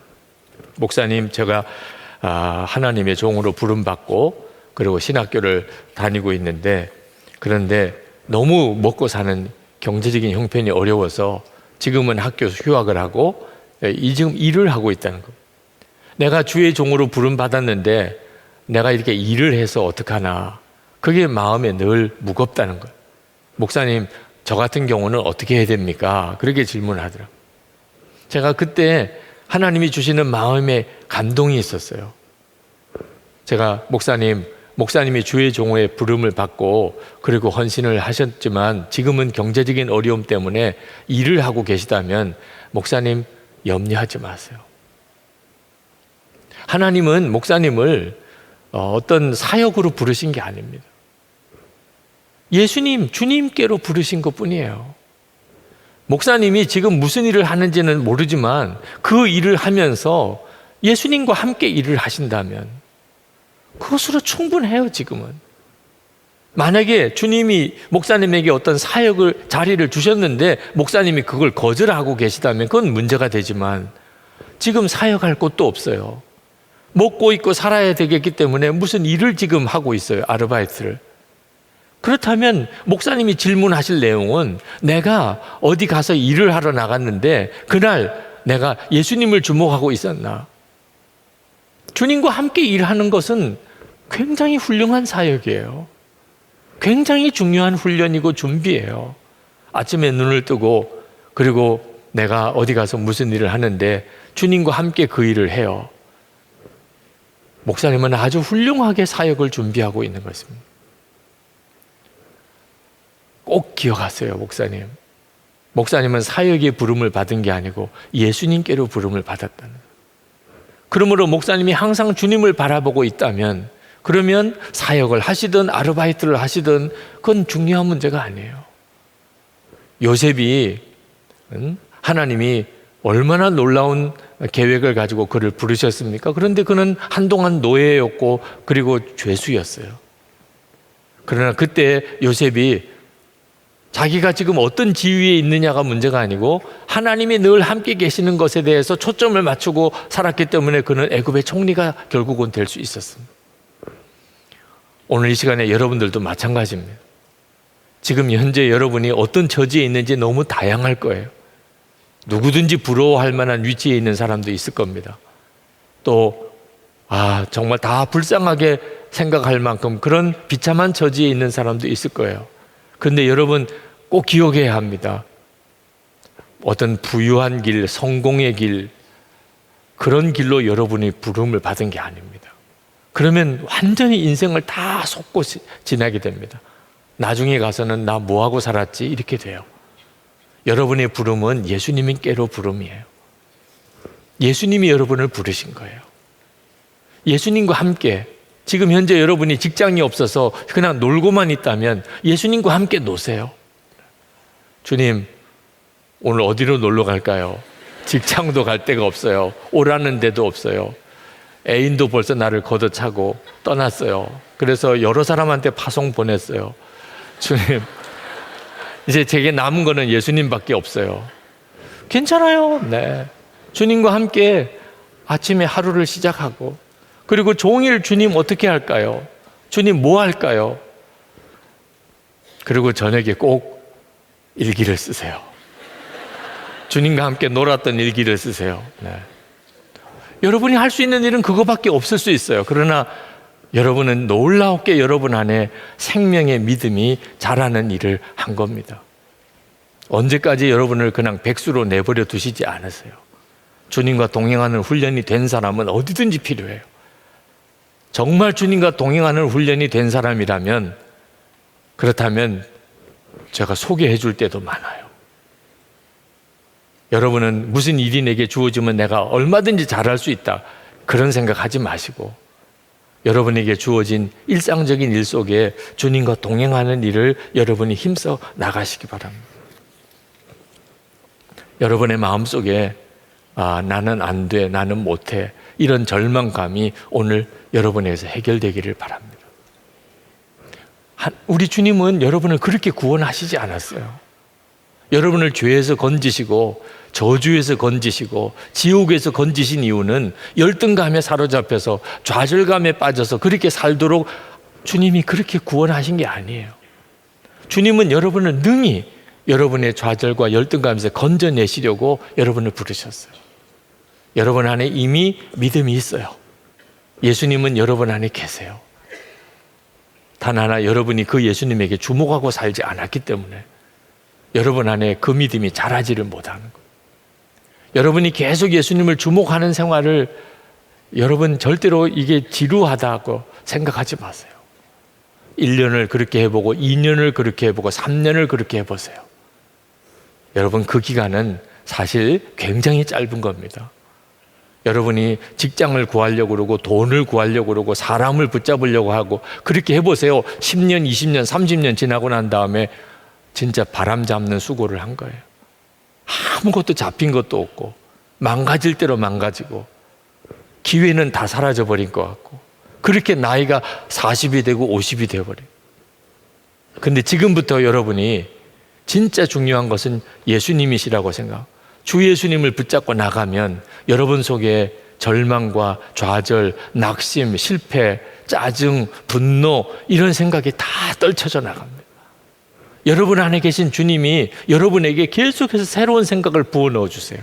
목사님, 제가 하나님의 종으로 부름받고 그리고 신학교를 다니고 있는데, 그런데 너무 먹고 사는 경제적인 형편이 어려워서 지금은 학교 휴학을 하고 지금 일을 하고 있다는 겁니다. 내가 주의 종으로 부름받았는데 내가 이렇게 일을 해서 어떡하나, 그게 마음에 늘 무겁다는 거예요. 목사님, 저 같은 경우는 어떻게 해야 됩니까? 그렇게 질문하더라고요. 제가 그때 하나님이 주시는 마음에 감동이 있었어요. 제가 목사님이 주의 종의 부름을 받고 그리고 헌신을 하셨지만 지금은 경제적인 어려움 때문에 일을 하고 계시다면 목사님 염려하지 마세요. 하나님은 목사님을 어떤 사역으로 부르신 게 아닙니다. 예수님, 주님께로 부르신 것뿐이에요. 목사님이 지금 무슨 일을 하는지는 모르지만 그 일을 하면서 예수님과 함께 일을 하신다면 그것으로 충분해요. 지금은 만약에 주님이 목사님에게 어떤 자리를 주셨는데 목사님이 그걸 거절하고 계시다면 그건 문제가 되지만 지금 사역할 곳도 없어요. 먹고 있고 살아야 되겠기 때문에 무슨 일을 지금 하고 있어요. 아르바이트를. 그렇다면 목사님이 질문하실 내용은 내가 어디 가서 일을 하러 나갔는데 그날 내가 예수님을 주목하고 있었나? 주님과 함께 일하는 것은 굉장히 훌륭한 사역이에요. 굉장히 중요한 훈련이고 준비예요. 아침에 눈을 뜨고 그리고 내가 어디 가서 무슨 일을 하는데 주님과 함께 그 일을 해요. 목사님은 아주 훌륭하게 사역을 준비하고 있는 것입니다. 꼭 기억하세요, 목사님. 목사님은 사역의 부름을 받은 게 아니고 예수님께로 부름을 받았다는 거예요. 그러므로 목사님이 항상 주님을 바라보고 있다면 그러면 사역을 하시든 아르바이트를 하시든 그건 중요한 문제가 아니에요. 요셉이 하나님이 얼마나 놀라운 계획을 가지고 그를 부르셨습니까? 그런데 그는 한동안 노예였고 그리고 죄수였어요. 그러나 그때 요셉이 자기가 지금 어떤 지위에 있느냐가 문제가 아니고 하나님이 늘 함께 계시는 것에 대해서 초점을 맞추고 살았기 때문에 그는 애굽의 총리가 결국은 될 수 있었습니다. 오늘 이 시간에 여러분들도 마찬가지입니다. 지금 현재 여러분이 어떤 처지에 있는지 너무 다양할 거예요. 누구든지 부러워할 만한 위치에 있는 사람도 있을 겁니다. 또 정말 다 불쌍하게 생각할 만큼 그런 비참한 처지에 있는 사람도 있을 거예요. 그런데 여러분 꼭 기억해야 합니다. 어떤 부유한 길, 성공의 길, 그런 길로 여러분이 부름을 받은 게 아닙니다. 그러면 완전히 인생을 다 속고 지나게 됩니다. 나중에 가서는 나 뭐하고 살았지? 이렇게 돼요. 여러분의 부름은 예수님께로 부름이에요. 예수님이 여러분을 부르신 거예요. 예수님과 함께 지금 현재 여러분이 직장이 없어서 그냥 놀고만 있다면 예수님과 함께 노세요. 주님, 오늘 어디로 놀러 갈까요? 직장도 갈 데가 없어요. 오라는 데도 없어요. 애인도 벌써 나를 걷어차고 떠났어요. 그래서 여러 사람한테 파송 보냈어요. 주님, 이제 제게 남은 거는 예수님밖에 없어요. 괜찮아요. 네. 주님과 함께 아침에 하루를 시작하고 그리고 종일 주님 어떻게 할까요? 주님 뭐 할까요? 그리고 저녁에 꼭 일기를 쓰세요. 주님과 함께 놀았던 일기를 쓰세요. 네. 여러분이 할 수 있는 일은 그거밖에 없을 수 있어요. 그러나 여러분은 놀랍게 여러분 안에 생명의 믿음이 자라는 일을 한 겁니다. 언제까지 여러분을 그냥 백수로 내버려 두시지 않으세요. 주님과 동행하는 훈련이 된 사람은 어디든지 필요해요. 정말 주님과 동행하는 훈련이 된 사람이라면 그렇다면 제가 소개해 줄 때도 많아요. 여러분은 무슨 일이 내게 주어지면 내가 얼마든지 잘할 수 있다. 그런 생각하지 마시고 여러분에게 주어진 일상적인 일 속에 주님과 동행하는 일을 여러분이 힘써 나가시기 바랍니다. 여러분의 마음속에 나는 안 돼, 나는 못해 이런 절망감이 오늘 여러분에게서 해결되기를 바랍니다. 우리 주님은 여러분을 그렇게 구원하시지 않았어요. 여러분을 죄에서 건지시고 저주에서 건지시고 지옥에서 건지신 이유는 열등감에 사로잡혀서 좌절감에 빠져서 그렇게 살도록 주님이 그렇게 구원하신 게 아니에요. 주님은 여러분을 능히 여러분의 좌절과 열등감에서 건져내시려고 여러분을 부르셨어요. 여러분 안에 이미 믿음이 있어요. 예수님은 여러분 안에 계세요. 단 하나 여러분이 그 예수님에게 주목하고 살지 않았기 때문에 여러분 안에 그 믿음이 자라지를 못하는 거예요. 여러분이 계속 예수님을 주목하는 생활을 여러분 절대로 이게 지루하다고 생각하지 마세요. 1년을 그렇게 해보고 2년을 그렇게 해보고 3년을 그렇게 해보세요. 여러분 그 기간은 사실 굉장히 짧은 겁니다. 여러분이 직장을 구하려고 그러고 돈을 구하려고 그러고 사람을 붙잡으려고 하고 그렇게 해보세요. 10년, 20년, 30년 지나고 난 다음에 진짜 바람 잡는 수고를 한 거예요. 아무것도 잡힌 것도 없고 망가질 대로 망가지고 기회는 다 사라져버린 것 같고 그렇게 나이가 40이 되고 50이 되어버려요. 근데 지금부터 여러분이 진짜 중요한 것은 예수님이시라고 주 예수님을 붙잡고 나가면 여러분 속에 절망과 좌절, 낙심, 실패, 짜증, 분노 이런 생각이 다 떨쳐져 나갑니다. 여러분 안에 계신 주님이 여러분에게 계속해서 새로운 생각을 부어 넣어주세요.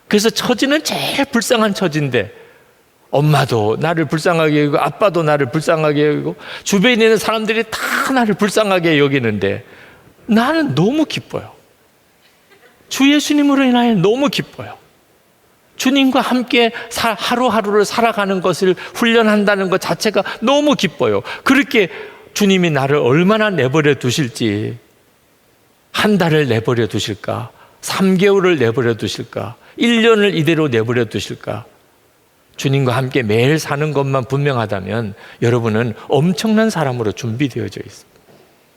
그래서 처지는 제일 불쌍한 처지인데 엄마도 나를 불쌍하게 여기고 아빠도 나를 불쌍하게 여기고 주변에 있는 사람들이 다 나를 불쌍하게 여기는데 나는 너무 기뻐요. 주 예수님으로 인하여 너무 기뻐요. 주님과 함께 하루하루를 살아가는 것을 훈련한다는 것 자체가 너무 기뻐요. 그렇게 주님이 나를 얼마나 내버려 두실지, 한 달을 내버려 두실까, 3개월을 내버려 두실까, 1년을 이대로 내버려 두실까. 주님과 함께 매일 사는 것만 분명하다면 여러분은 엄청난 사람으로 준비되어져 있습니다.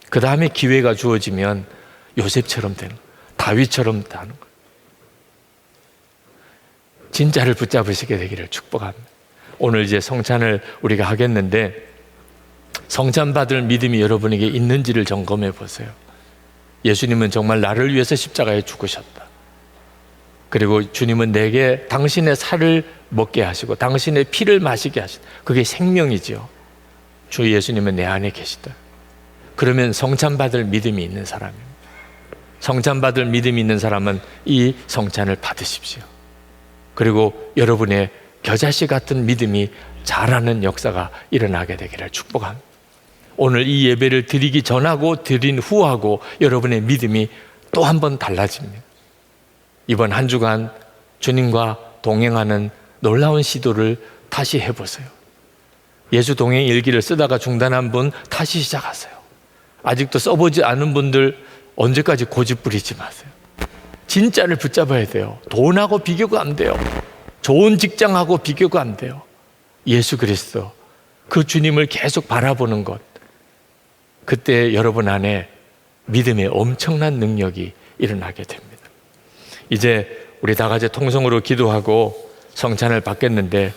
그 다음에 기회가 주어지면 요셉처럼 되는 거예요. 다윗처럼 되는 거예요. 진짜를 붙잡으시게 되기를 축복합니다. 오늘 이제 성찬을 우리가 하겠는데 성찬 받을 믿음이 여러분에게 있는지를 점검해 보세요. 예수님은 정말 나를 위해서 십자가에 죽으셨다. 그리고 주님은 내게 당신의 살을 먹게 하시고 당신의 피를 마시게 하시다. 그게 생명이죠. 주 예수님은 내 안에 계시다. 그러면 성찬 받을 믿음이 있는 사람입니다. 성찬 받을 믿음이 있는 사람은 이 성찬을 받으십시오. 그리고 여러분의 겨자씨 같은 믿음이 자라는 역사가 일어나게 되기를 축복합니다. 오늘 이 예배를 드리기 전하고 드린 후하고 여러분의 믿음이 또 한 번 달라집니다. 이번 한 주간 주님과 동행하는 놀라운 시도를 다시 해보세요. 예수 동행 일기를 쓰다가 중단한 분 다시 시작하세요. 아직도 써보지 않은 분들 언제까지 고집 부리지 마세요. 진짜를 붙잡아야 돼요. 돈하고 비교가 안 돼요. 좋은 직장하고 비교가 안 돼요. 예수 그리스도, 그 주님을 계속 바라보는 것. 그때 여러분 안에 믿음의 엄청난 능력이 일어나게 됩니다. 이제 우리 다 같이 통성으로 기도하고 성찬을 받겠는데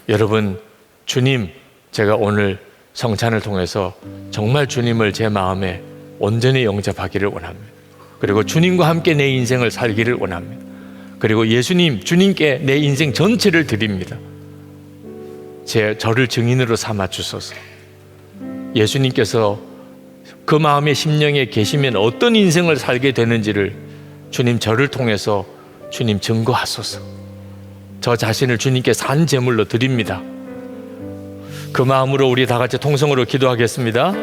여러분, 주님, 제가 오늘 성찬을 통해서 정말 주님을 제 마음에 온전히 영접하기를 원합니다. 그리고 주님과 함께 내 인생을 살기를 원합니다. 그리고 예수님, 주님께 내 인생 전체를 드립니다. 저를 증인으로 삼아 주소서. 예수님께서 그 마음의 심령에 계시면 어떤 인생을 살게 되는지를 주님, 저를 통해서 주님 증거하소서. 저 자신을 주님께 산 제물로 드립니다. 그 마음으로 우리 다 같이 통성으로 기도하겠습니다.